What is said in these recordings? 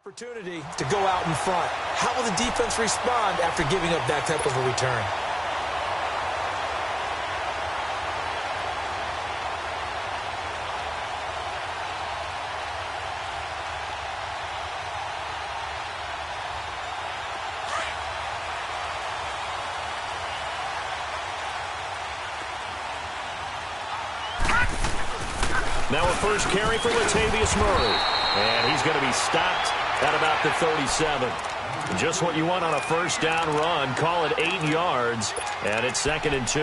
Opportunity to go out in front. How will the defense respond after giving up that type of a return? Now a first carry for Latavius Murray. And he's going to be stopped at about the 37. Just what you want on a first down run. Call it 8 yards. And it's 2nd and 2.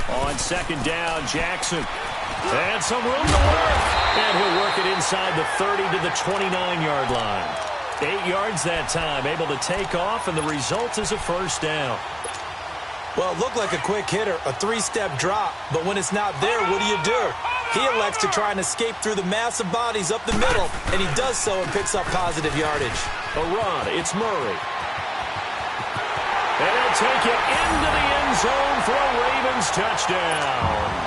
On 2nd down, Jackson. And some room to work. And he'll work it inside the 30 to the 29-yard line. 8 yards that time, able to take off, and the result is a first down. Well, it looked like a quick hitter, a 3-step drop, but when it's not there, what do? He elects to try and escape through the massive bodies up the middle, and he does so and picks up positive yardage. A run, it's Murray. And he'll take it into the end zone for a Ravens touchdown.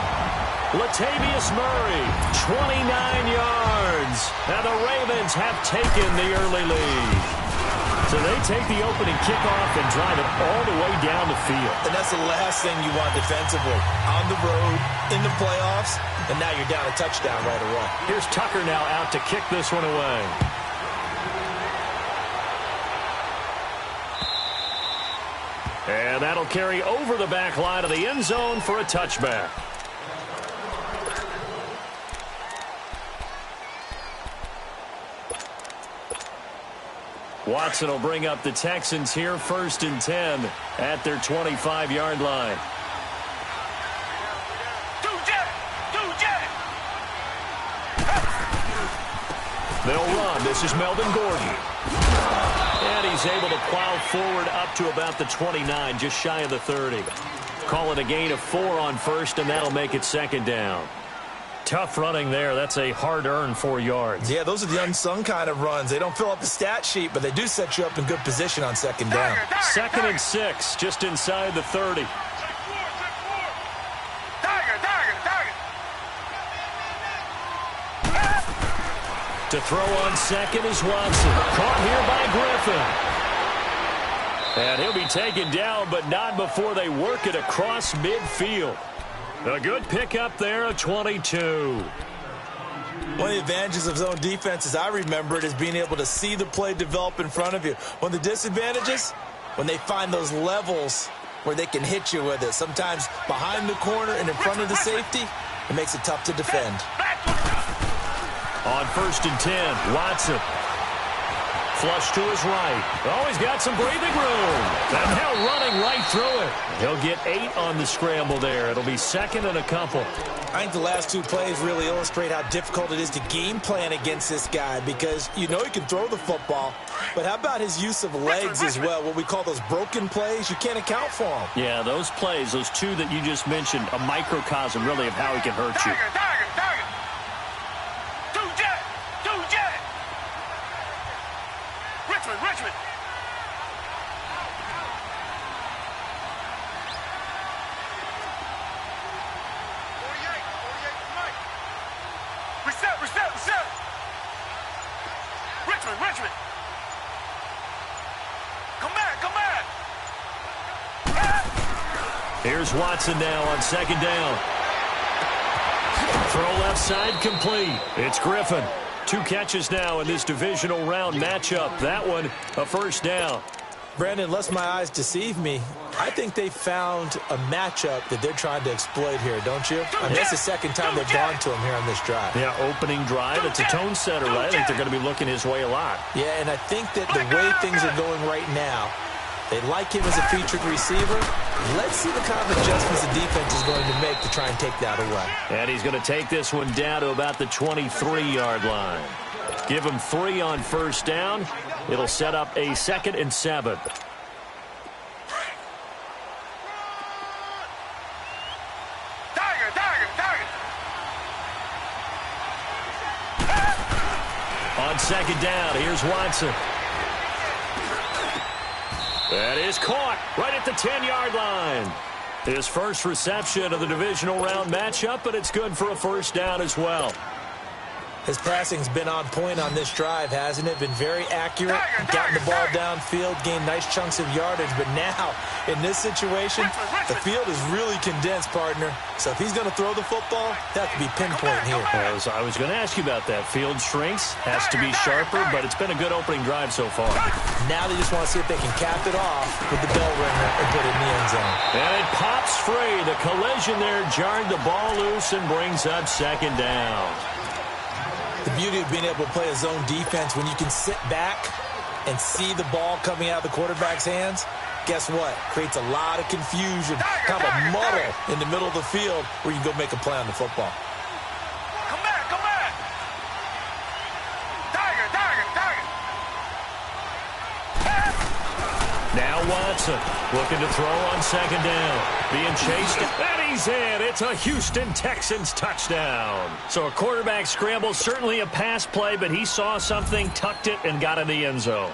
Latavius Murray, 29 yards. And the Ravens have taken the early lead. So they take the opening kickoff and drive it all the way down the field. And that's the last thing you want defensively. On the road, in the playoffs, and now you're down a touchdown right away. Here's Tucker now out to kick this one away. And that'll carry over the back line of the end zone for a touchback. Watson will bring up the Texans here, 1st and 10 at their 25-yard line. They'll run. This is Melvin Gordon. And he's able to plow forward up to about the 29, just shy of the 30. Call it a gain of 4 on first, and that'll make it 2nd down. Tough running there. That's a hard-earned 4 yards. Yeah, those are the unsung kind of runs. They don't fill up the stat sheet, but they do set you up in good position on 2nd down. 2nd and 6, just inside the 30. To throw on 2nd is Watson. Caught here by Griffin. And he'll be taken down, but not before they work it across midfield. A good pickup there, a 22. One of the advantages of zone defense, as I remember it, is being able to see the play develop in front of you. One of the disadvantages, when they find those levels where they can hit you with it. Sometimes behind the corner and in front of the safety, it makes it tough to defend. On 1st and 10, Watson. Flush to his right. Oh, he's got some breathing room. And now running right through it. He'll get 8 on the scramble there. It'll be 2nd and a couple. I think the last 2 plays really illustrate how difficult it is to game plan against this guy, because you know he can throw the football, but how about his use of legs as well? What we call those broken plays, you can't account for them. Yeah, those plays, those 2 that you just mentioned, a microcosm really of how he can hurt you. Richmond. Reset. Richmond. Come back. Here's Watson now on 2nd down. Throw left side complete. It's Griffin. 2 catches now in this divisional round matchup. That one, a first down. Brandon, unless my eyes deceive me, I think they found a matchup that they're trying to exploit here, don't you? I mean, that's the 2nd time they've gone to him here on this drive. Yeah, opening drive. It's a tone setter, right? I think they're going to be looking his way a lot. Yeah, and I think that the way things are going right now, they like him as a featured receiver. Let's see the kind of adjustments the defense is going to make to try and take that away. And he's going to take this one down to about the 23-yard line. Give him 3 on first down. It'll set up a 2nd and 7. second down. Here's Watson. That is caught right at the 10-yard line. His first reception of the divisional round matchup, but it's good for a first down as well. His passing's been on point on this drive, hasn't it? Been very accurate, gotten the ball downfield, gained nice chunks of yardage. But now, in this situation, the field is really condensed, partner. So if he's going to throw the football, that could be pinpoint here. I was going to ask you about that. Field shrinks, has to be sharper, but it's been a good opening drive so far. Now they just want to see if they can cap it off with the bell ringer and put it in the end zone. And it pops free. The collision there jarred the ball loose and brings up second down. The beauty of being able to play a zone defense when you can sit back and see the ball coming out of the quarterback's hands, guess what? Creates a lot of confusion, kind of a muddle in the middle of the field where you can go make a play on the football. Come back, come back. Tiger. Now Watson looking to throw on second down. Being chased, and he's in. It's a Houston Texans touchdown. So a quarterback scramble, certainly a pass play, but he saw something, tucked it, and got in the end zone.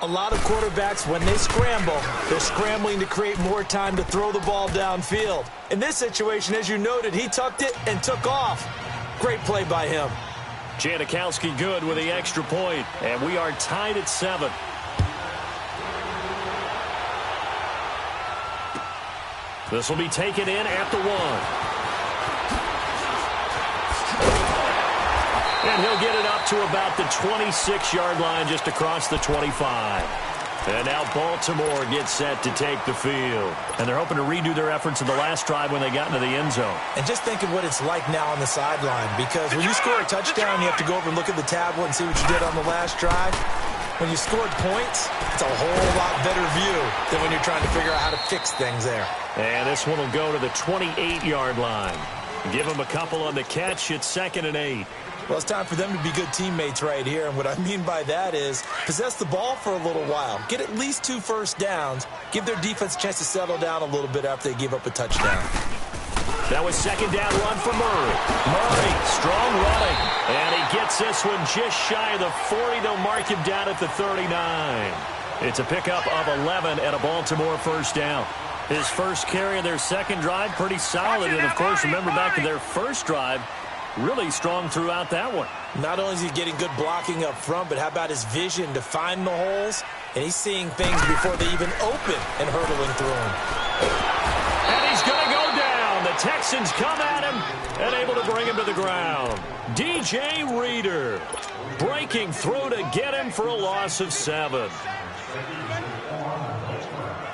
A lot of quarterbacks, when they scramble, they're scrambling to create more time to throw the ball downfield. In this situation, as you noted, he tucked it and took off. Great play by him. Janikowski good with the extra point, and we are tied at 7. This will be taken in at the 1. And he'll get it up to about the 26-yard line just across the 25. And now Baltimore gets set to take the field. And they're hoping to redo their efforts in the last drive when they got into the end zone. And just think of what it's like now on the sideline, because when you score a touchdown, you have to go over and look at the tablet and see what you did on the last drive. When you scored points, it's a whole lot better view than when you're trying to figure out how to fix things there. And this one will go to the 28-yard line. Give them a couple on the catch. It's 2nd and 8. Well, it's time for them to be good teammates right here. And what I mean by that is possess the ball for a little while. Get at least 2 first downs. Give their defense a chance to settle down a little bit after they give up a touchdown. That was second down run for Murray. Murray, strong running. And he gets this one just shy of the 40. They'll mark him down at the 39. It's a pickup of 11 and a Baltimore first down. His first carry of their second drive, pretty solid. And, of course, remember back to their first drive, really strong throughout that one. Not only is he getting good blocking up front, but how about his vision to find the holes? And he's seeing things before they even open and hurtling through them. And he's going to go down. The Texans come at him and able to bring him to the ground. DJ Reader breaking through to get him for a loss of 7.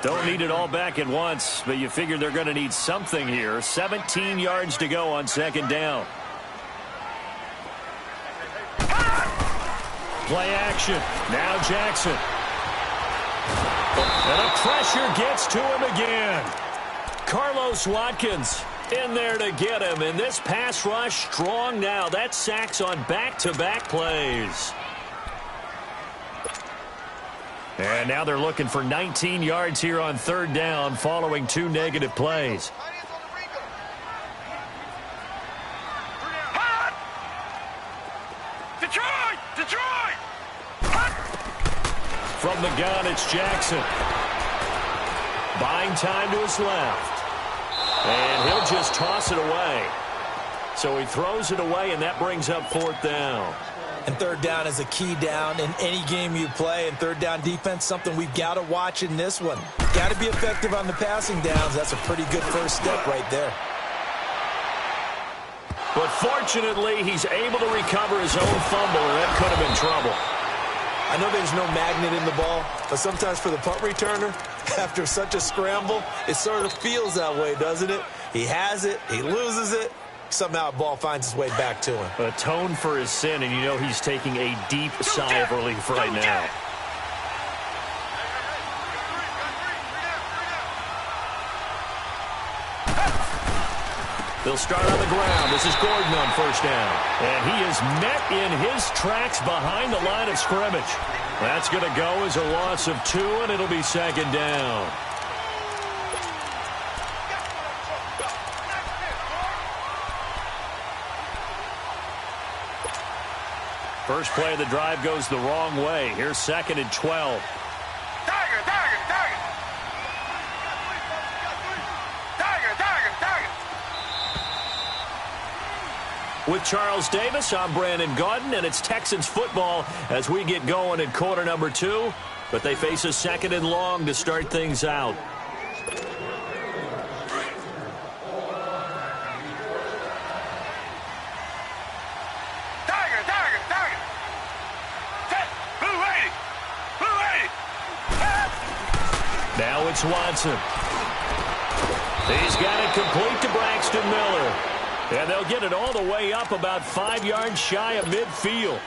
Don't need it all back at once, but you figure they're going to need something here. 17 yards to go on second down. Play action. Now Jackson. And a pressure gets to him again. Carlos Watkins in there to get him. And this pass rush strong now. That's sacks on back-to-back plays. And now they're looking for 19 yards here on third down following 2 negative plays. Detroit! From the gun, it's Jackson. Buying time to his left. And he'll just toss it away. So he throws it away, and that brings up 4th down. And third down is a key down in any game you play. And third down defense, something we've got to watch in this one. Got to be effective on the passing downs. That's a pretty good first step right there. But fortunately, he's able to recover his own fumble, and that could have been trouble. I know there's no magnet in the ball, but sometimes for the punt returner, after such a scramble, it sort of feels that way, doesn't it? He has it, he loses it, somehow the ball finds its way back to him. Atone for his sin, and you know he's taking a deep sigh of relief right now. They'll start on the ground. This is Gordon on first down. And he is met in his tracks behind the line of scrimmage. That's going to go as a loss of 2, and it'll be second down. First play of the drive goes the wrong way. Here's 2nd and 12. Tiger, tiger, tiger. Tiger, tiger, tiger. With Charles Davis, I'm Brandon Gaudin, and it's Texans football as we get going in quarter number 2. But they face a 2nd and long to start things out. Tiger, tiger, tiger. Blue 80. Blue 80. Now it's Watson. He's got it complete to Braxton Miller. And they'll get it all the way up about 5 yards shy of midfield.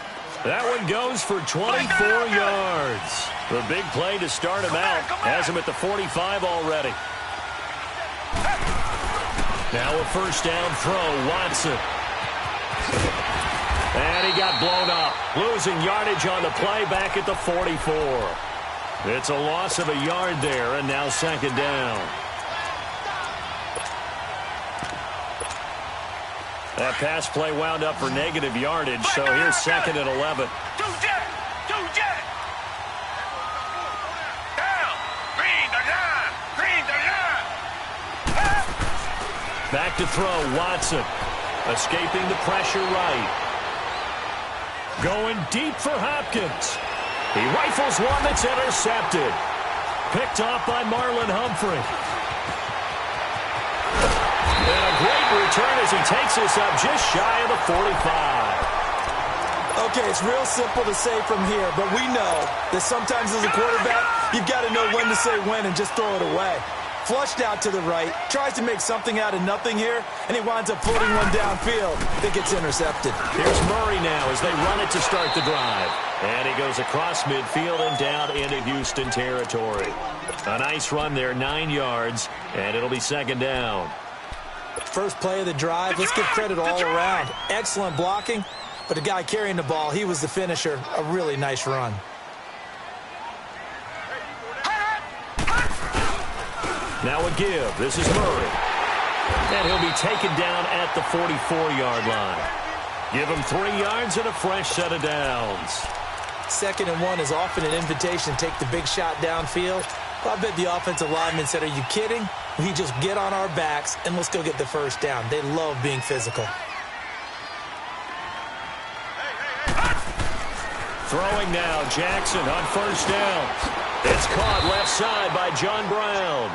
That one goes for 24 yards. The big play to start him out has him at the 45 already. Now a first down throw, Watson. And he got blown up. Losing yardage on the play back at the 44. It's a loss of a yard there, and now 2nd down. That pass play wound up for negative yardage, so here's 2nd and 11. Two jet. Down. Green the line. Green the line. Back to throw, Watson. Escaping the pressure right. Going deep for Hopkins. He rifles one that's intercepted. Picked off by Marlon Humphrey. And a great return as he takes this up just shy of the 45. Okay, it's real simple to say from here, but we know that sometimes as a quarterback, you've got to know when to say when and just throw it away. Flushed out to the right, tries to make something out of nothing here, and he winds up floating one downfield that gets intercepted. Here's Murray now as they run it to start the drive. And he goes across midfield and down into Houston territory. A nice run there, 9 yards, and it'll be 2nd down. First play of the drive, let's give credit all around. Excellent blocking, but the guy carrying the ball, he was the finisher. A really nice run. Now a give. This is Murray. And he'll be taken down at the 44-yard line. Give him 3 yards and a fresh set of downs. 2nd and 1 is often an invitation to take the big shot downfield. Well, I bet the offensive lineman said, are you kidding? We just get on our backs and let's go get the first down. They love being physical. Throwing now, Jackson on first down. It's caught left side by John Brown.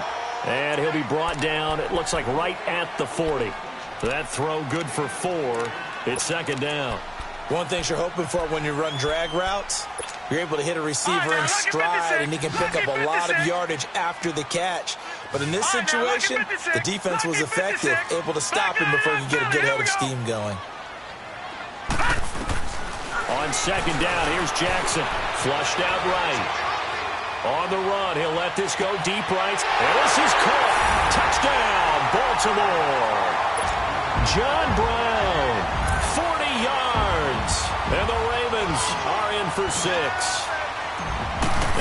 And he'll be brought down, it looks like right at the 40. That throw good for 4. It's 2nd down. One thing you're hoping for when you run drag routes, you're able to hit a receiver in stride, and he can pick up a lot of yardage after the catch. But in this situation, the defense was effective, able to stop him before he could get a good head of steam going. On 2nd down, here's Jackson. Flushed out right. On the run, he'll let this go deep right. And this is caught. Touchdown, Baltimore. John Brown, 40 yards. And the Ravens are in for 6.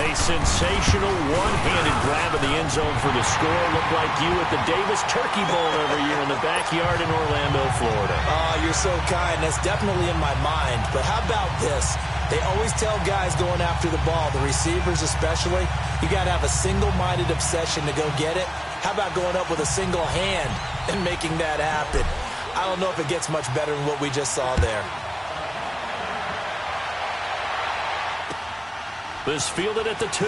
A sensational one-handed grab in the end zone for the score. Looked like you at the Davis Turkey Bowl every year in the backyard in Orlando, Florida. Oh, you're so kind. That's definitely in my mind. But how about this? They always tell guys going after the ball, the receivers especially, you got to have a single-minded obsession to go get it. How about going up with a single hand and making that happen? I don't know if it gets much better than what we just saw there. This fielded at the 2.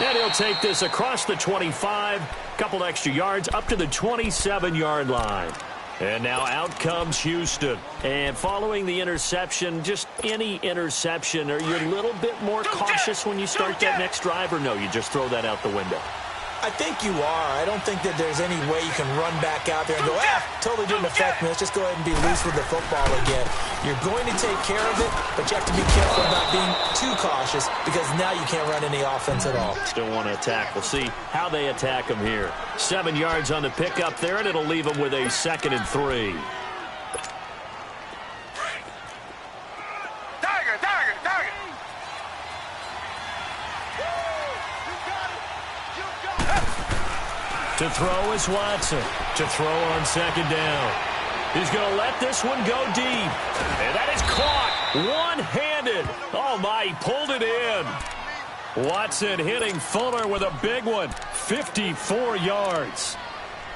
And he'll take this across the 25, couple extra yards up to the 27-yard line. And now out comes Houston. And following the interception, just any interception, are you a little bit more cautious when you start that next drive, or no, you just throw that out the window? I think you are. I don't think that there's any way you can run back out there and go, totally didn't affect me. Let's just go ahead and be loose with the football again. You're going to take care of it, but you have to be careful about being too cautious because now you can't run any offense at all. Still want to attack. We'll see how they attack him here. 7 yards on the pickup there, and it'll leave him with a 2nd and 3. To throw is Watson. To throw on 2nd down. He's going to let this one go deep. And that is caught one-handed. Oh, my, he pulled it in. Watson hitting Fuller with a big one, 54 yards.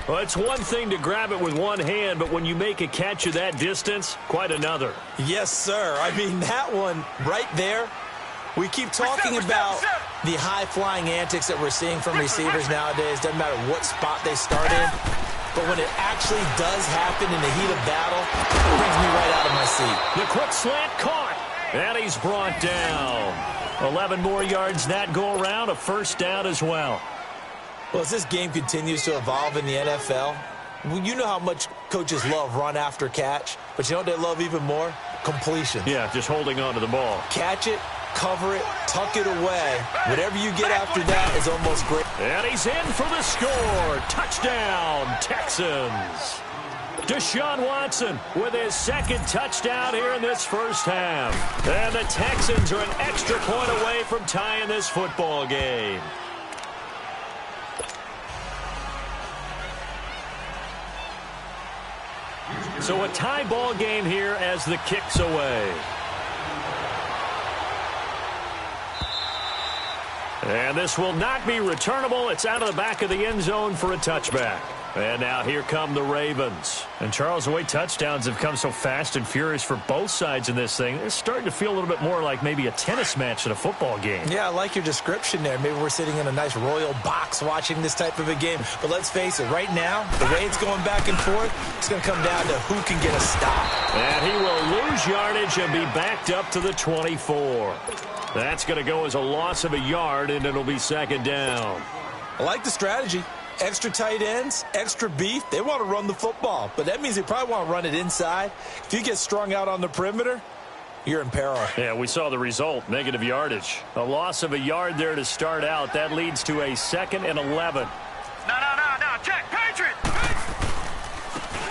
Well, it's one thing to grab it with one hand, but when you make a catch of that distance, quite another. Yes, sir. I mean, that one right there, we keep talking about the high-flying antics that we're seeing from receivers nowadays. Doesn't matter what spot they start in. But when it actually does happen in the heat of battle, it brings me right out of my seat. The quick slant caught, and he's brought down. 11 more yards that go around, a first down as well. Well, as this game continues to evolve in the NFL, you know how much coaches love run after catch, but you know what they love even more? Completion. Yeah, just holding on to the ball. Catch it, cover it, tuck it away. Whatever you get after that is almost great. And he's in for the score. Touchdown, Texans. Deshaun Watson with his second touchdown here in this first half. And the Texans are an extra point away from tying this football game. So a tie ball game here as the kick's away. And this will not be returnable. It's out of the back of the end zone for a touchback. And now here come the Ravens. And, Charles, the way touchdowns have come so fast and furious for both sides in this thing, it's starting to feel a little bit more like maybe a tennis match than a football game. Yeah, I like your description there. Maybe we're sitting in a nice royal box watching this type of a game. But let's face it, right now, the way it's going back and forth, it's going to come down to who can get a stop. And he will lose yardage and be backed up to the 24. That's going to go as a loss of a yard, and it'll be second down. I like the strategy. Extra tight ends, extra beef. They want to run the football, but that means they probably want to run it inside. If you get strung out on the perimeter, you're in peril. Yeah, we saw the result, negative yardage. A loss of a yard there to start out. That leads to a 2nd and 11. No, check, Patriot!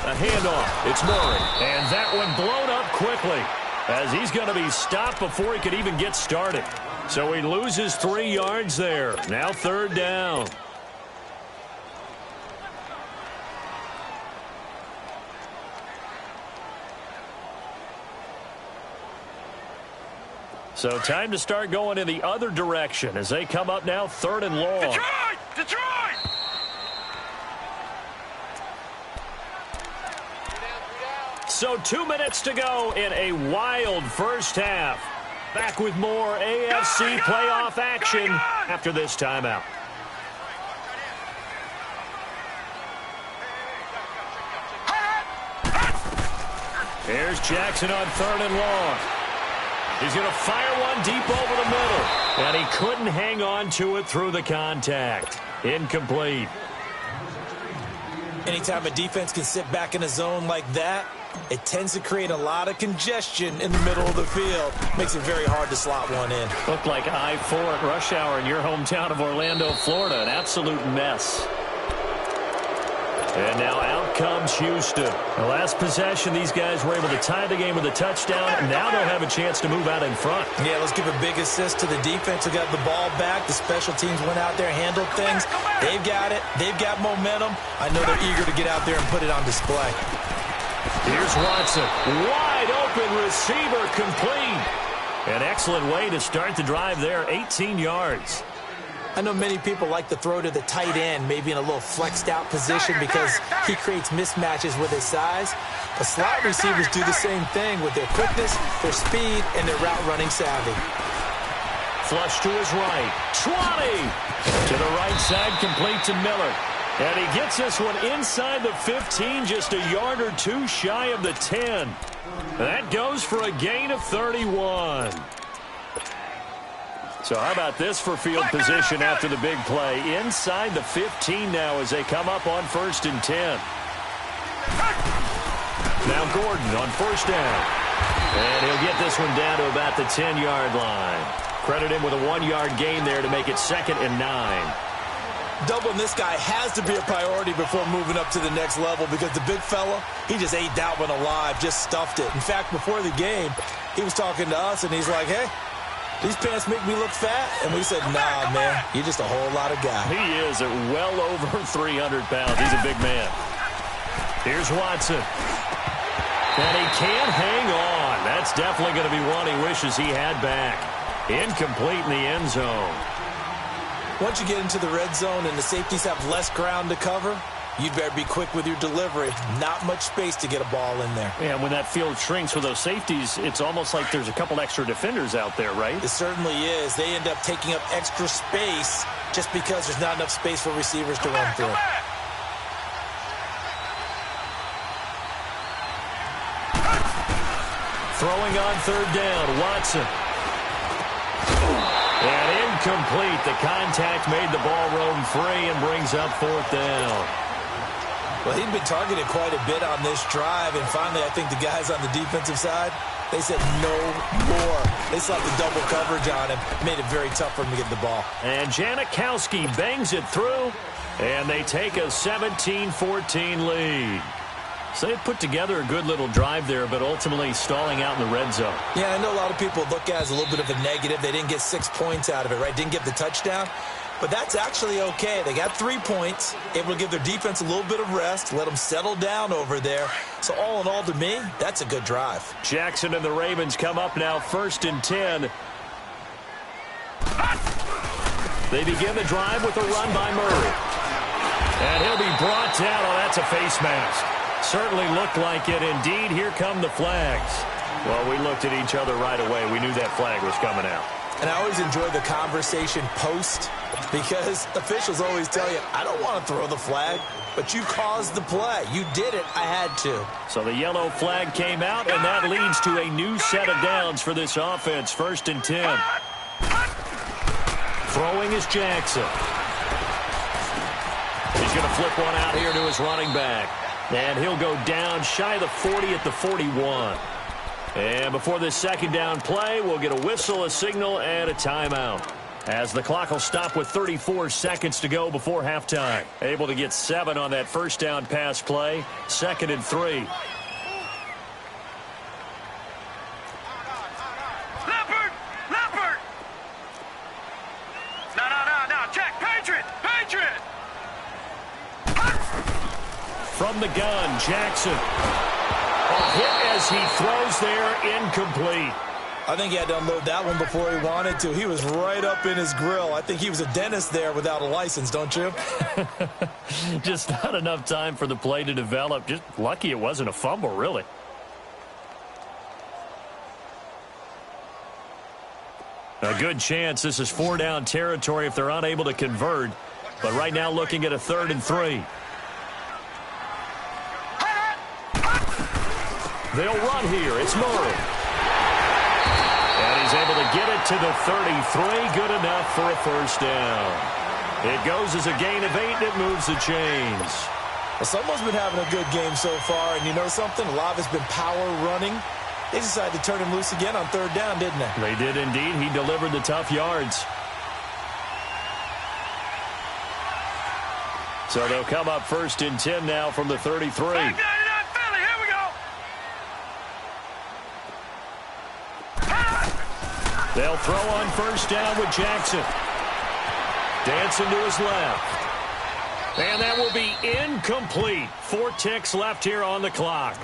A handoff. It's Murray. And that one blown up quickly as he's going to be stopped before he could even get started. So he loses 3 yards there. Now third down. So time to start going in the other direction as they come up now, 3rd and long. Detroit! So 2 minutes to go in a wild first half. Back with more AFC playoff action after this timeout. Here's Jackson on 3rd and long. He's going to fire one deep over the middle. And he couldn't hang on to it through the contact. Incomplete. Anytime a defense can sit back in a zone like that, it tends to create a lot of congestion in the middle of the field. Makes it very hard to slot one in. Looked like I-4 at rush hour in your hometown of Orlando, Florida. An absolute mess. And now out comes Houston. The last possession, these guys were able to tie the game with a touchdown. And now they'll have a chance to move out in front. Yeah, let's give a big assist to the defense who got the ball back. The special teams went out there, handled things. They've got it. They've got momentum. I know they're eager to get out there and put it on display. Here's Watson. Wide open receiver complete. An excellent way to start the drive there. 18 yards. I know many people like to throw to the tight end, maybe in a little flexed out position because he creates mismatches with his size. But slot receivers do the same thing with their quickness, their speed, and their route running savvy. Flush to his right. 20. To the right side, complete to Miller. And he gets this one inside the 15, just a yard or two shy of the 10. That goes for a gain of 31. So how about this for field position after the big play? Inside the 15 now as they come up on 1st and 10. Now Gordon on 1st down. And he'll get this one down to about the 10-yard line. Credit him with a 1-yard gain there to make it 2nd and 9. Doubling this guy has to be a priority before moving up to the next level because the big fella, he just ate that one alive, just stuffed it. In fact, before the game, he was talking to us, and he's like, hey, these pants make me look fat. And we said, nah, man, you're just a whole lot of guy. He is at well over 300 pounds. He's a big man. Here's Watson. And he can't hang on. That's definitely going to be one he wishes he had back. Incomplete in the end zone. Once you get into the red zone and the safeties have less ground to cover, you'd better be quick with your delivery. Not much space to get a ball in there. Yeah, when that field shrinks with those safeties, it's almost like there's a couple extra defenders out there, right? It certainly is. They end up taking up extra space just because there's not enough space for receivers to run through. Throwing on third down, Watson. And incomplete. The contact made the ball roam free and brings up fourth down. Well, he'd been targeted quite a bit on this drive, and finally I think the guys on the defensive side, they said no more. They slapped the double coverage on him, made it very tough for him to get the ball. And Janikowski bangs it through, and they take a 17-14 lead. So they put together a good little drive there, but ultimately stalling out in the red zone. Yeah, I know a lot of people look at it as a little bit of a negative. They didn't get 6 points out of it, right? Didn't get the touchdown. But that's actually okay. They got 3 points, able to give their defense a little bit of rest, let them settle down over there. So all in all, to me, that's a good drive. Jackson and the Ravens come up now 1st and 10. They begin the drive with a run by Murray. And he'll be brought down. Oh, that's a face mask. Certainly looked like it. Indeed, here come the flags. Well, we looked at each other right away. We knew that flag was coming out. And I always enjoy the conversation post because officials always tell you, I don't want to throw the flag, but you caused the play. You did it. I had to. So the yellow flag came out, and that leads to a new set of downs for this offense. 1st and 10. Throwing is Jackson. He's going to flip one out here to his running back. And he'll go down shy of the 40 at the 41. And before this second down play, we'll get a whistle, a signal, and a timeout. As the clock will stop with 34 seconds to go before halftime. Able to get 7 on that first down pass play. 2nd and 3. Leopard! Leopard! No, Jack, Patriot! Patriot! From the gun, Jackson. A hit as he throws there, incomplete. I think he had to unload that one before he wanted to. He was right up in his grill. I think he was a dentist there without a license, don't you? Just not enough time for the play to develop. Just lucky it wasn't a fumble, really. A good chance this is 4-down territory if they're unable to convert. But right now looking at a 3rd and 3. They'll run here. It's Murray. And he's able to get it to the 33. Good enough for a first down. It goes as a gain of 8, and it moves the chains. Well, someone's been having a good game so far, and you know something? A lot of it's been power running. They decided to turn him loose again on 3rd down, didn't they? They did indeed. He delivered the tough yards. So they'll come up 1st and 10 now from the 33. They'll throw on 1st down with Jackson. Dancing to his left. And that will be incomplete. 4 ticks left here on the clock.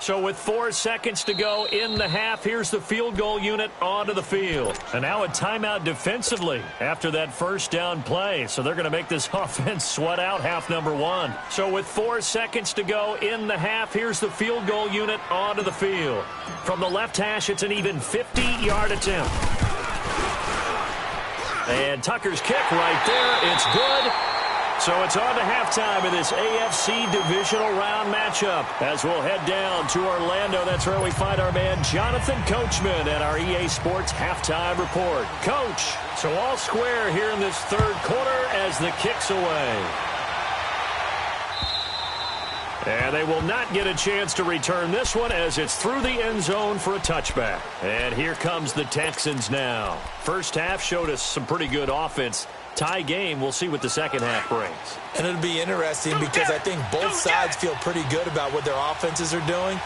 So with 4 seconds to go in the half, here's the field goal unit onto the field. And now a timeout defensively after that first down play. So they're going to make this offense sweat out half number 1. So with 4 seconds to go in the half, here's the field goal unit onto the field. From the left hash, it's an even 50-yard attempt. And Tucker's kick right there. It's good. So it's on to halftime of this AFC divisional round matchup. As we'll head down to Orlando, that's where we find our man Jonathan Coachman at our EA Sports halftime report. Coach, so all square here in this 3rd quarter as the kick's away. And they will not get a chance to return this one as it's through the end zone for a touchback. And here comes the Texans now. First half showed us some pretty good offense. Tie game. We'll see what the second half brings. And it'll be interesting because I think both sides feel pretty good about what their offenses are doing.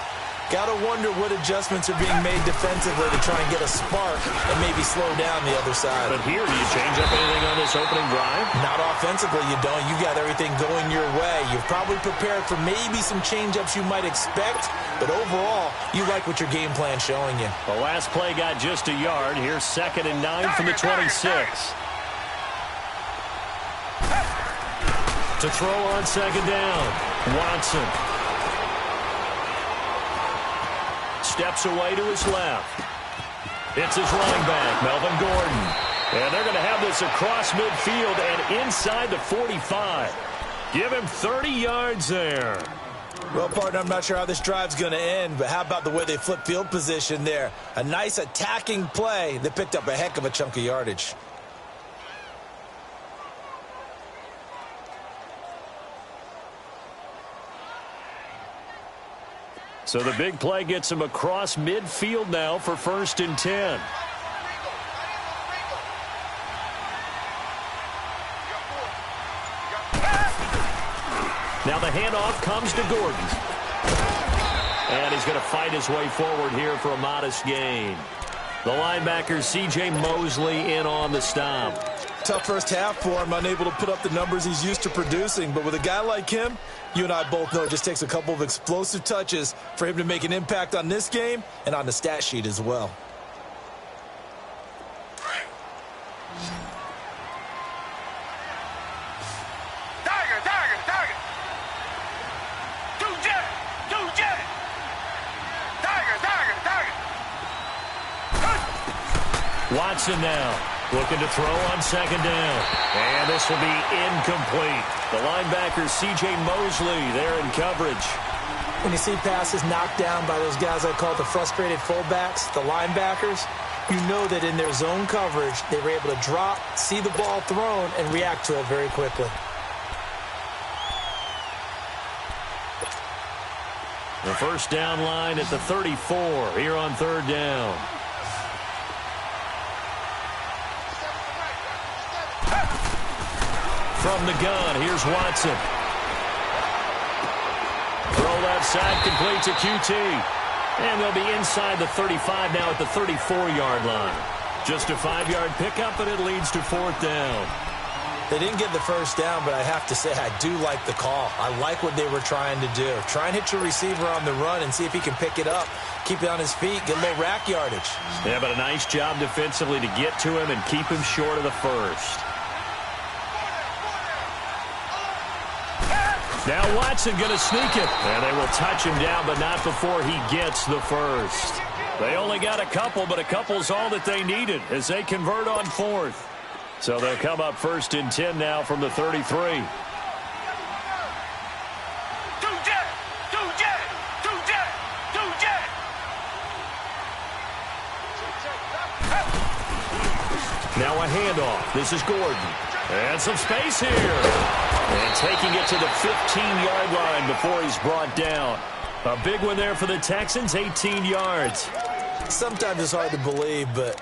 Got to wonder what adjustments are being made defensively to try and get a spark and maybe slow down the other side. But here, do you change up anything on this opening drive? Not offensively, you don't. You got everything going your way. You've probably prepared for maybe some change-ups you might expect, but overall, you like what your game plan's showing you. The last play got just a yard. Here's 2nd and 9 from the 26. To throw on 2nd down, Watson. Steps away to his left. It's his running back, Melvin Gordon. And they're going to have this across midfield and inside the 45. Give him 30 yards there. Well, partner, I'm not sure how this drive's going to end, but how about the way they flip field position there? A nice attacking play that picked up a heck of a chunk of yardage. So the big play gets him across midfield now for 1st and 10. Now the handoff comes to Gordon. And he's going to fight his way forward here for a modest gain. The linebacker, C.J. Mosley, in on the stop. Tough first half for him, unable to put up the numbers he's used to producing. But with a guy like him, you and I both know it just takes a couple of explosive touches for him to make an impact on this game and on the stat sheet as well. Tiger, tiger, tiger. Two jet, two jet. Tiger, tiger, tiger. Watson now. Looking to throw on 2nd down. And this will be incomplete. The linebacker, C.J. Mosley, there in coverage. When you see passes knocked down by those guys I call the frustrated fullbacks, the linebackers, you know that in their zone coverage, they were able to drop, see the ball thrown, and react to it very quickly. The first down line at the 34 here on 3rd down. From the gun, here's Watson. Throw left side, complete to QT. And they'll be inside the 35 now at the 34-yard line. Just a 5-yard pickup, and it leads to 4th down. They didn't get the first down, but I have to say I do like the call. I like what they were trying to do. Try and hit your receiver on the run and see if he can pick it up. Keep it on his feet, get a little rack yardage. Yeah, but a nice job defensively to get to him and keep him short of the first. Now Watson going to sneak it. And they will touch him down, but not before he gets the first. They only got a couple, but a couple's all that they needed as they convert on 4th. So they'll come up 1st and 10 now from the 33. Two jet, two jet, two jet, two jet. Now a handoff. This is Gordon. And some space here. And taking it to the 15-yard line before he's brought down. A big one there for the Texans, 18 yards. Sometimes it's hard to believe, but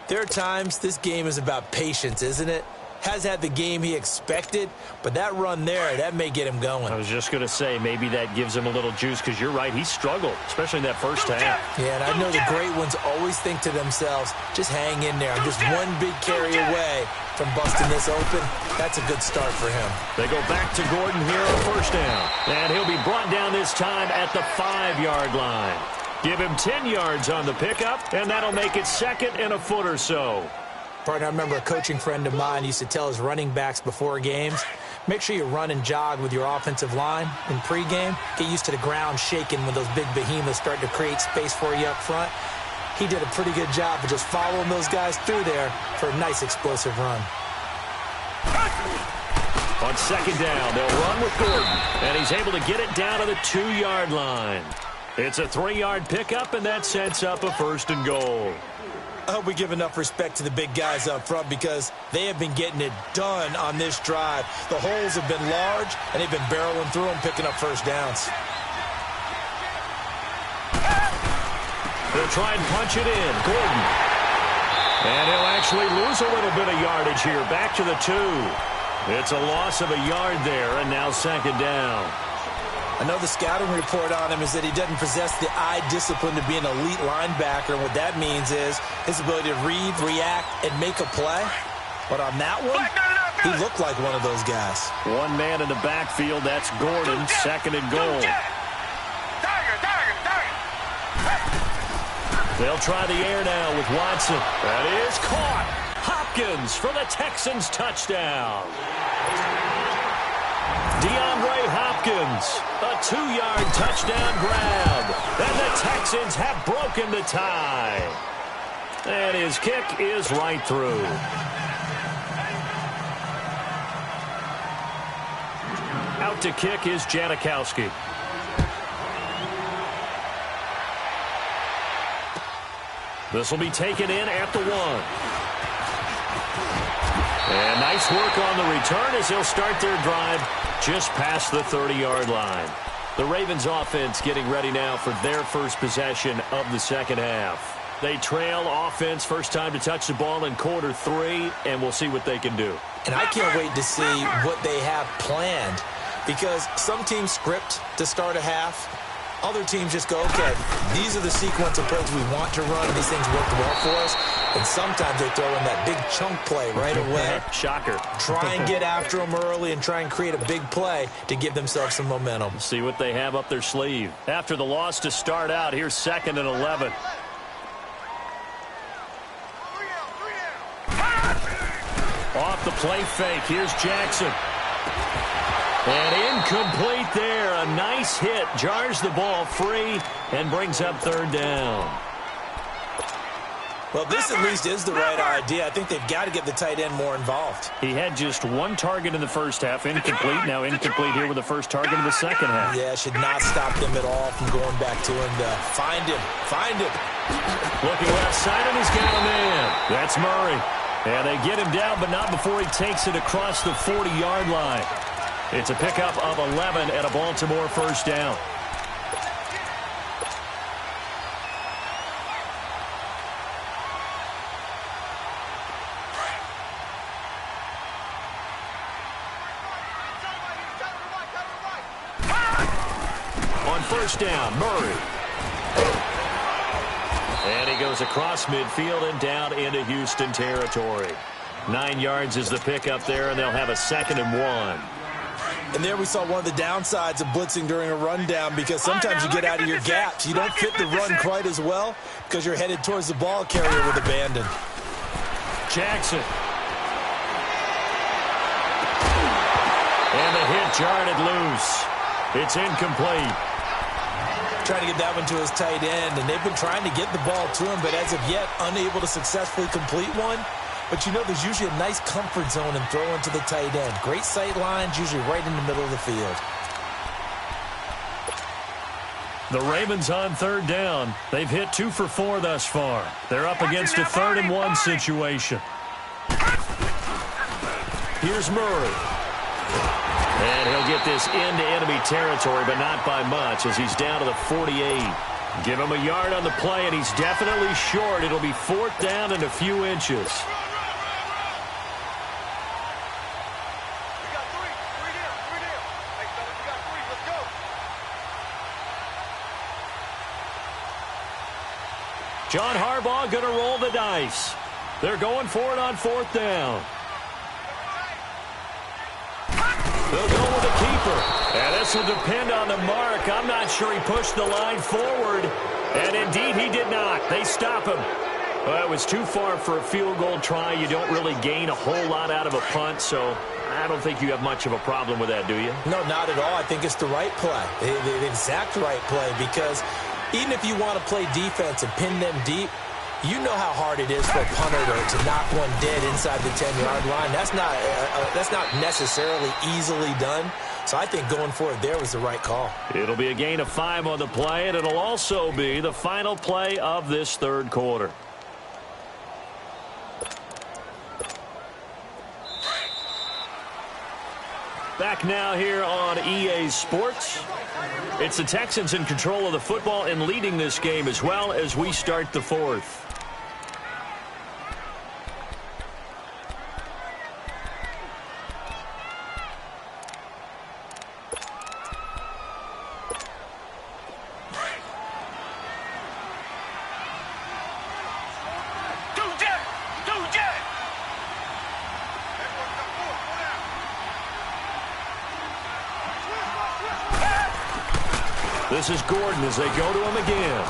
there are times this game is about patience, isn't it? Has had the game he expected, but that run there, that may get him going. I was just going to say, maybe that gives him a little juice, because you're right, he struggled, especially in that first half. Yeah, and I know the great ones always think to themselves, just hang in there. I'm just one big carry away from busting this open. That's a good start for him. They go back to Gordon here on 1st down. And he'll be brought down this time at the 5-yard line. Give him 10 yards on the pickup, and that'll make it 2nd and a foot or so. Partner, I remember a coaching friend of mine used to tell his running backs before games, make sure you run and jog with your offensive line in pregame. Get used to the ground shaking when those big behemoths start to create space for you up front. He did a pretty good job of just following those guys through there for a nice explosive run. On 2nd down, they'll run with Gordon, and he's able to get it down to the 2-yard line. It's a 3-yard pickup, and that sets up a 1st and goal. I hope we give enough respect to the big guys up front because they have been getting it done on this drive. The holes have been large, and they've been barreling through them, picking up first downs. They'll try and punch it in. Gordon. And he'll actually lose a little bit of yardage here. Back to the 2. It's a loss of a yard there, and now 2nd down. I know the scouting report on him is that he doesn't possess the eye discipline to be an elite linebacker. And what that means is his ability to read, react, and make a play. But on that one, he looked like one of those guys. One man in the backfield. That's Gordon. Second and goal. They'll try the air now with Watson. That is caught. Hopkins for the Texans touchdown. DeAndre Hopkins, a 2-yard touchdown grab. And the Texans have broken the tie. And his kick is right through. Out to kick is Janikowski. This will be taken in at the 1. And nice work on the return as they'll start their drive just past the 30-yard line. The Ravens offense getting ready now for their first possession of the second half. They trail offense, first time to touch the ball in quarter 3, and we'll see what they can do. And I can't wait to see what they have planned, because some teams script to start a half. Other teams just go, okay, these are the sequence of plays we want to run, and these things work well for us. And sometimes they throw in that big chunk play right away. Shocker. Try and get after them early and try and create a big play to give themselves some momentum. See what they have up their sleeve. After the loss to start out, here's 2nd and 11. Off the play fake, here's Jackson. And incomplete there. A nice hit. Jars the ball free and brings up 3rd down. Well, this at least is the right idea. I think they've got to get the tight end more involved. He had just 1 target in the first half. Incomplete. Now incomplete here with the first target in the second half. Yeah, should not stop them at all from going back to him to find him. Find him. Looking left side, and he's got a man. That's Murray. And they get him down, but not before he takes it across the 40-yard line. It's a pickup of 11 and a Baltimore first down. On first down, Murray. And he goes across midfield and down into Houston territory. 9 yards is the pickup there, and they'll have a 2nd and 1. And there we saw one of the downsides of blitzing during a rundown, because sometimes you get out of your gaps. You don't fit the run quite as well because you're headed towards the ball carrier with abandon. Jackson. And the hit jarred it loose. It's incomplete. Trying to get that one to his tight end, and they've been trying to get the ball to him, but as of yet, unable to successfully complete one. But you know, there's usually a nice comfort zone in throwing to the tight end. Great sight lines, usually right in the middle of the field. The Ravens on 3rd down. They've hit 2 for 4 thus far. They're up against a 3rd and 1 situation. Here's Murray. And he'll get this into enemy territory, but not by much, as he's down to the 48. Give him a yard on the play, and he's definitely short. It'll be 4th down and a few inches. John Harbaugh going to roll the dice. They're going for it on 4th down. They'll go with the keeper. And this will depend on the mark. I'm not sure he pushed the line forward. And indeed, he did not. They stop him. Well, it was too far for a field goal try. You don't really gain a whole lot out of a punt, so I don't think you have much of a problem with that, do you? No, not at all. I think it's the right play, the exact right play, because even if you want to play defense and pin them deep, you know how hard it is for a punter to knock one dead inside the 10-yard line. That's not necessarily easily done. So I think going for it there was the right call. It'll be a gain of 5 on the play, and it'll also be the final play of this 3rd quarter. Back now here on EA Sports. It's the Texans in control of the football and leading this game as well as we start the 4th. This is Gordon as they go to him again.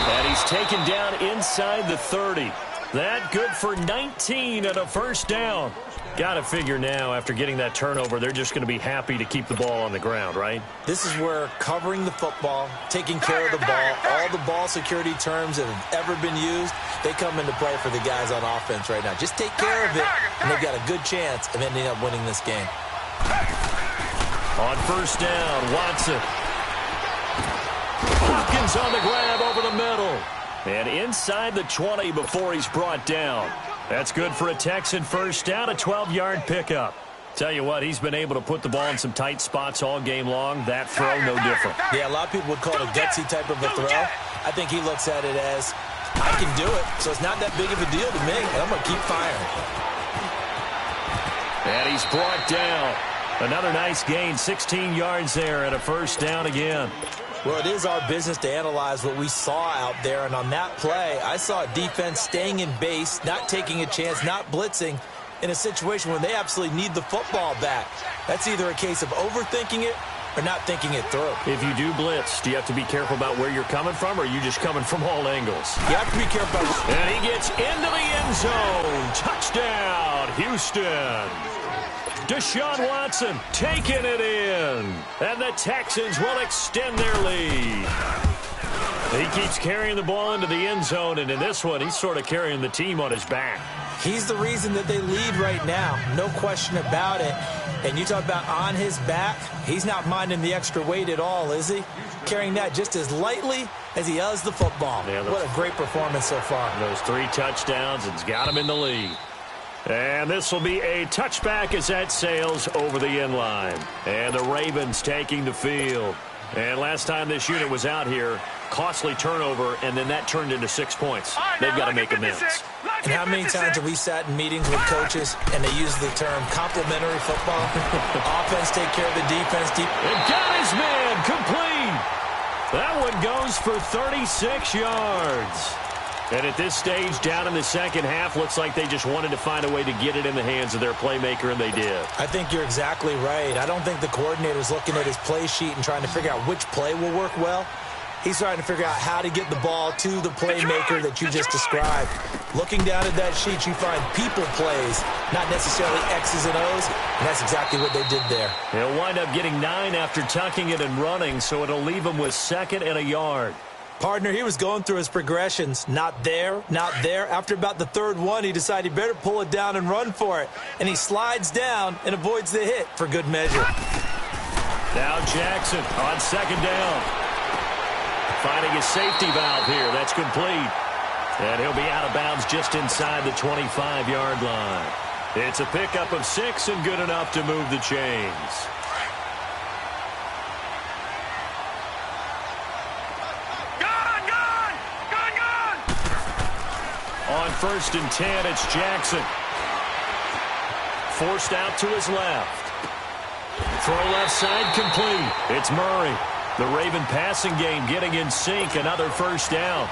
And he's taken down inside the 30. That good for 19 and a first down. Got to figure now, after getting that turnover, they're just going to be happy to keep the ball on the ground, right? This is where covering the football, taking care of the ball, all the ball security terms that have ever been used, they come into play for the guys on offense right now. Just take care of it, and they've got a good chance of ending up winning this game. On first down, Watson. Hopkins on the grab over the middle. And inside the 20 before he's brought down. That's good for a Texan first down, a 12-yard pickup. Tell you what, he's been able to put the ball in some tight spots all game long. That throw, no different. Yeah, a lot of people would call it a gutsy type of a throw. I think he looks at it as, I can do it, so it's not that big of a deal to me, and I'm going to keep firing. And he's brought down. Another nice gain, 16 yards there, and a first down again. Well, it is our business to analyze what we saw out there, and on that play, I saw a defense staying in base, not taking a chance, not blitzing, in a situation where they absolutely need the football back. That's either a case of overthinking it or not thinking it through. If you do blitz, do you have to be careful about where you're coming from, or are you just coming from all angles? You have to be careful. And he gets into the end zone. Touchdown, Houston. Deshaun Watson taking it in. And the Texans will extend their lead. He keeps carrying the ball into the end zone, and in this one, he's sort of carrying the team on his back. He's the reason that they lead right now. No question about it. And you talk about on his back, he's not minding the extra weight at all, is he? Carrying that just as lightly as he does the football. Yeah, what a great performance so far. Those 3 touchdowns, it's got him in the lead. And this will be a touchback as that sails over the end line. And the Ravens taking the field. And last time this unit was out here, costly turnover, and then that turned into 6 points. They've got to make amends. And how many times have we sat in meetings with coaches and they use the term complementary football? Offense take care of the defense. And got his man complete. That one goes for 36 yards. And at this stage, down in the second half, looks like they just wanted to find a way to get it in the hands of their playmaker, and they did. I think you're exactly right. I don't think the coordinator's looking at his play sheet and trying to figure out which play will work well. He's trying to figure out how to get the ball to the playmaker that you just described. Looking down at that sheet, you find people plays, not necessarily X's and O's, and that's exactly what they did there. He'll wind up getting 9 after tucking it and running, so it'll leave him with 2nd and a yard. Partner, he was going through his progressions. Not there, not there. After about the 3rd one, he decided he better pull it down and run for it. And he slides down and avoids the hit for good measure. Now Jackson on 2nd down. Finding his safety valve here. That's complete. And he'll be out of bounds just inside the 25-yard line. It's a pickup of 6 and good enough to move the chains. On 1st and 10, it's Jackson. Forced out to his left. Throw left side complete. It's Murray. The Raven passing game getting in sync. Another first down.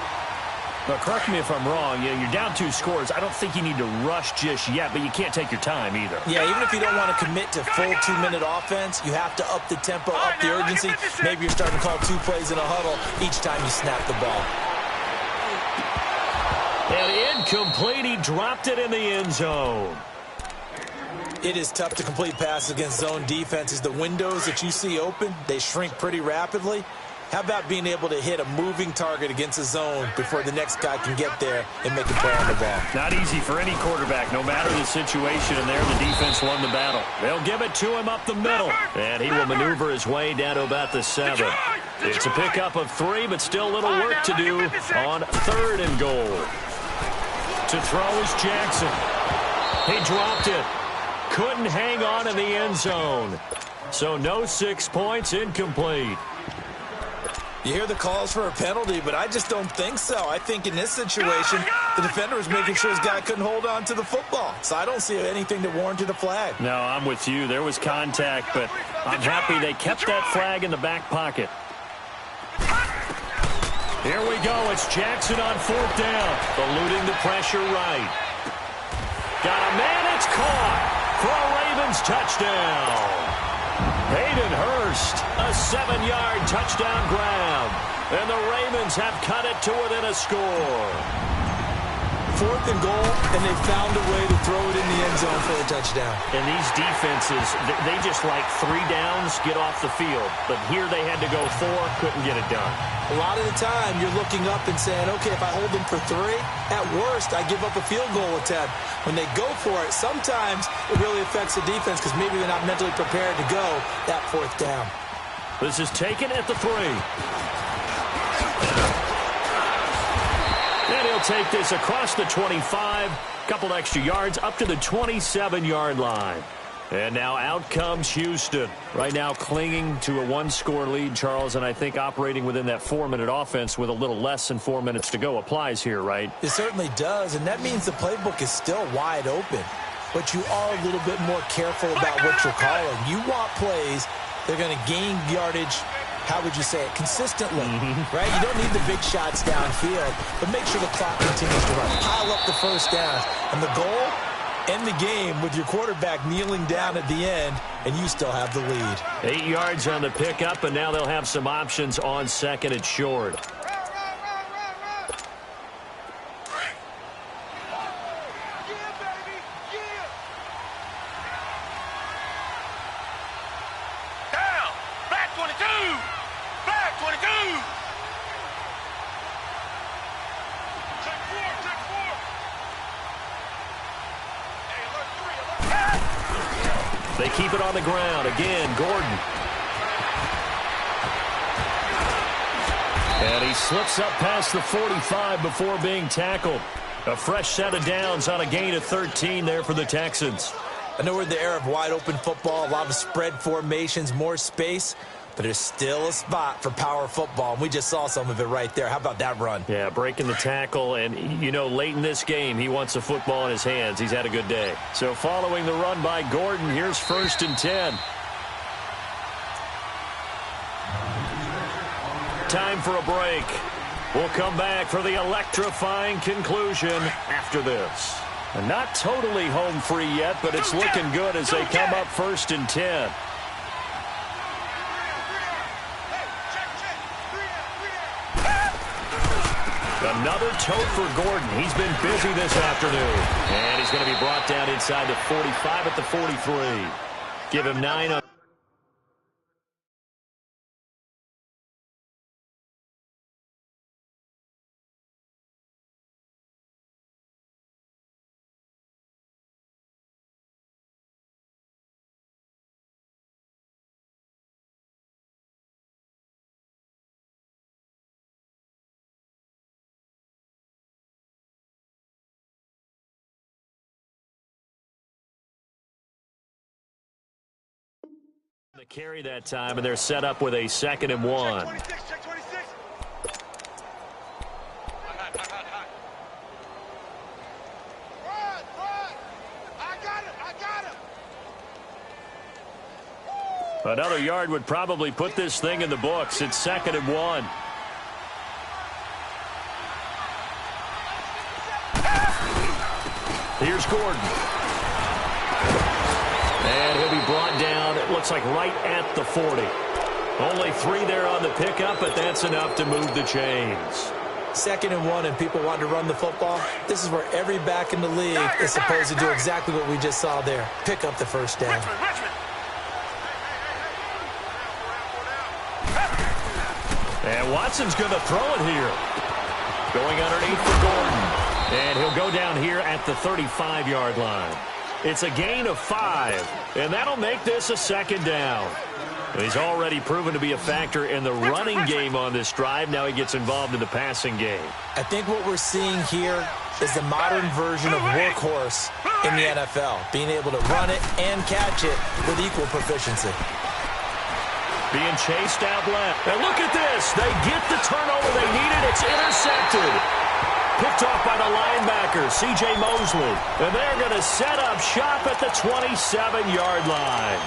But correct me if I'm wrong. You're down 2 scores. I don't think you need to rush just yet, but you can't take your time either. Yeah, even if you don't want to commit to full 2-minute offense, you have to up the tempo, up the urgency. Maybe you're starting to call 2 plays in a huddle each time you snap the ball. And incomplete. He dropped it in the end zone. It is tough to complete passes against zone defenses. The windows that you see open, they shrink pretty rapidly. How about being able to hit a moving target against a zone before the next guy can get there and make a play on the ball? Not easy for any quarterback, no matter the situation, and there the defense won the battle. They'll give it to him up the middle, and he will maneuver his way down to about the 7. It's a pickup of 3, but still a little work to do on 3rd and goal. To throw is Jackson. He dropped it. Couldn't hang on in the end zone. So no 6 points, incomplete. You hear the calls for a penalty, but I just don't think so. I think in this situation, the defender was making sure his guy couldn't hold on to the football. So I don't see anything that warranted a flag. No, I'm with you. There was contact, but I'm happy they kept that flag in the back pocket. Here we go. It's Jackson on 4th down. Eluding the pressure right. Got a man. It's caught for a Ravens touchdown. Hayden Hurst, a 7-yard touchdown grab. And the Ravens have cut it to within a score. 4th and goal, and they found a way to throw it in the end zone for a touchdown. And these defenses, they just like 3 downs, get off the field. But here they had to go 4, couldn't get it done. A lot of the time, you're looking up and saying, okay, if I hold them for 3, at worst, I give up a field goal attempt. When they go for it, sometimes it really affects the defense because maybe they're not mentally prepared to go that 4th down. This is taken at the 3. And he'll take this across the 25, couple extra yards up to the 27-yard line. And now out comes Houston. Right now clinging to a 1-score lead, Charles, and I think operating within that 4-minute offense with a little less than 4 minutes to go applies here, right? It certainly does, and that means the playbook is still wide open. But you are a little bit more careful about what you're calling. You want plays that are going to gain yardage, how would you say it, consistently, right? You don't need the big shots downfield, but make sure the clock continues to run. Pile up the first down. And the goal, end the game with your quarterback kneeling down at the end, and you still have the lead. 8 yards on the pickup, and now they'll have some options on 2nd and short. They keep it on the ground. Again, Gordon. And he slips up past the 45 before being tackled. A fresh set of downs on a gain of 13 there for the Texans. I know we're in the era of wide-open football, a lot of spread formations, more space, but there's still a spot for power football, and we just saw some of it right there. How about that run? Yeah, breaking the tackle, and, you know, late in this game, he wants the football in his hands. He's had a good day. So following the run by Gordon, here's 1st and 10. Time for a break. We'll come back for the electrifying conclusion after this. And not totally home free yet, but it's looking good as they come up 1st and 10. Another tote for Gordon. He's been busy this afternoon. And he's going to be brought down inside the 45 at the 43. Give him 9 on. The carry that time, and they're set up with a 2nd and 1. Check 26. Run. I got him. Another yard would probably put this thing in the books. It's 2nd and 1. Here's Gordon. And he'll be brought down, it looks like right at the 40. Only 3 there on the pickup, but that's enough to move the chains. 2nd and 1, and people want to run the football. This is where every back in the league is supposed to do exactly what we just saw there. Pick up the first down. Richmond. And Watson's going to throw it here. Going underneath for Gordon. And he'll go down here at the 35-yard line. It's a gain of 5, and that'll make this a 2nd down. He's already proven to be a factor in the running game on this drive. Now he gets involved in the passing game. I think what we're seeing here is the modern version of workhorse in the NFL, being able to run it and catch it with equal proficiency. Being chased out left. And look at this. They get the turnover they needed. It's intercepted. Picked off by the linebacker, C.J. Mosley. And they're going to set up shop at the 27-yard line.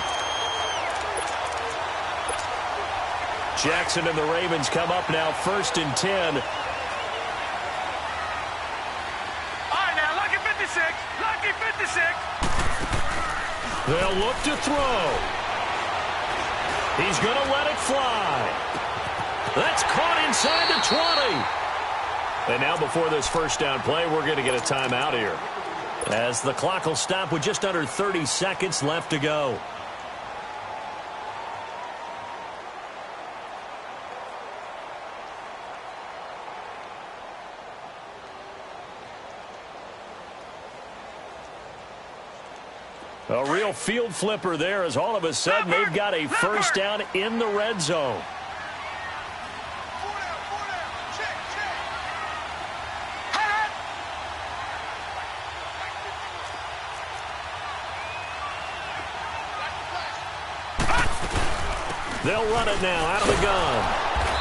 Jackson and the Ravens come up now 1st and 10. All right, now, lucky 56. They'll look to throw. He's going to let it fly. That's caught inside the 20. And now before this first down play, we're going to get a timeout here, as the clock will stop with just under 30 seconds left to go. A real field flipper there, as all of a sudden they've got a first down in the red zone. They'll run it now out of the gun.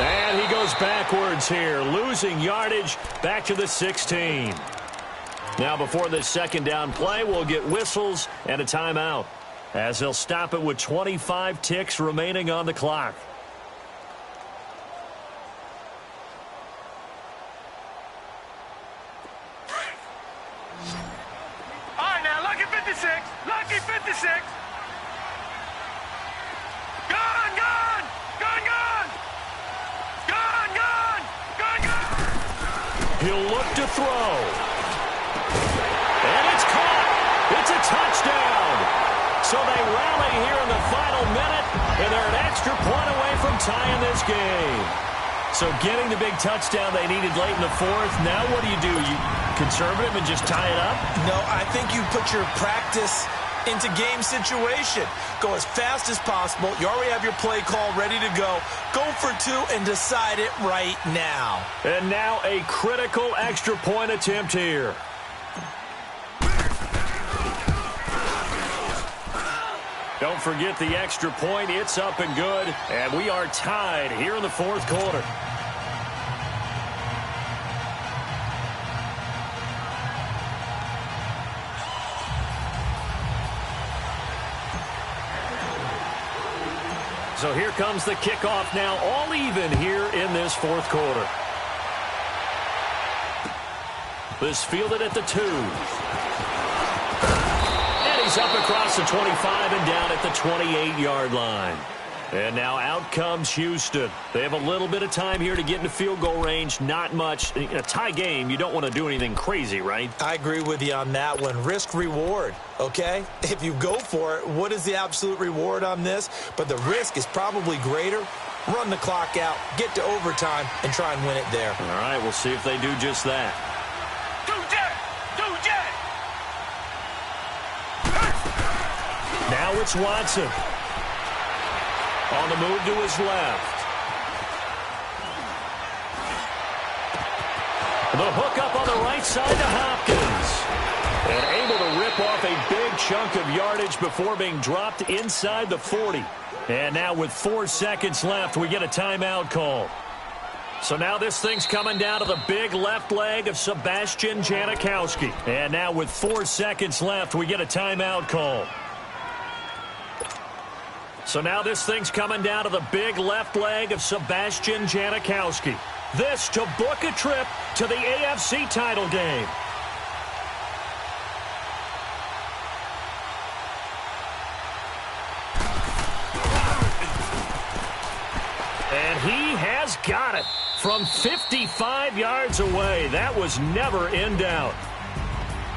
And he goes backwards here, losing yardage back to the 16. Now before this second down play, we'll get whistles and a timeout, as they'll stop it with 25 ticks remaining on the clock. All right, now, lucky 56. Lucky 56. Gone, gone. Gone, gone. Gone, gone. Gone, gone. He'll look to throw. And it's caught. It's a touchdown. So they rally here in the final minute, and they're an extra point away from tying this game. So getting the big touchdown they needed late in the fourth. Now what do? You conservative and just tie it up? No, I think you put your practice into game situation. Go as fast as possible. You already have your play call ready to go. Go for two and decide it right now. And now a critical extra point attempt here. Don't forget the extra point. It's up and good. And we are tied here in the fourth quarter. So here comes the kickoff now, all even here in this fourth quarter. This fielded at the 2. And he's up across the 25 and down at the 28-yard line. And now out comes Houston. They have a little bit of time here to get into field goal range. Not much. In a tie game, you don't want to do anything crazy, right? I agree with you on that one. Risk reward, okay? If you go for it, what is the absolute reward on this? But the risk is probably greater. Run the clock out, get to overtime, and try and win it there. All right, we'll see if they do just that. Now it's Watson. On the move to his left. The hook up on the right side to Hopkins. And able to rip off a big chunk of yardage before being dropped inside the 40. And now with 4 seconds left, we get a timeout call. So now this thing's coming down to the big left leg of Sebastian Janikowski. And now with 4 seconds left, we get a timeout call. So now this thing's coming down to the big left leg of Sebastian Janikowski. This to book a trip to the AFC title game. And he has got it from 55 yards away. That was never in doubt.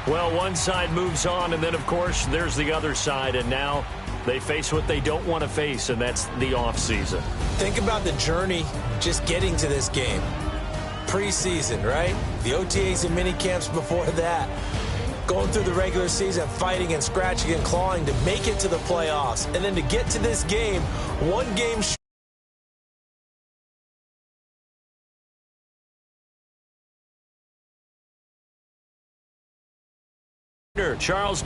Well, one side moves on, and then, of course, there's the other side, and now they face what they don't want to face, and that's the offseason. Think about the journey just getting to this game. Preseason, right? The OTAs and mini camps before that. Going through the regular season, fighting and scratching and clawing to make it to the playoffs. And then to get to this game, one game Charles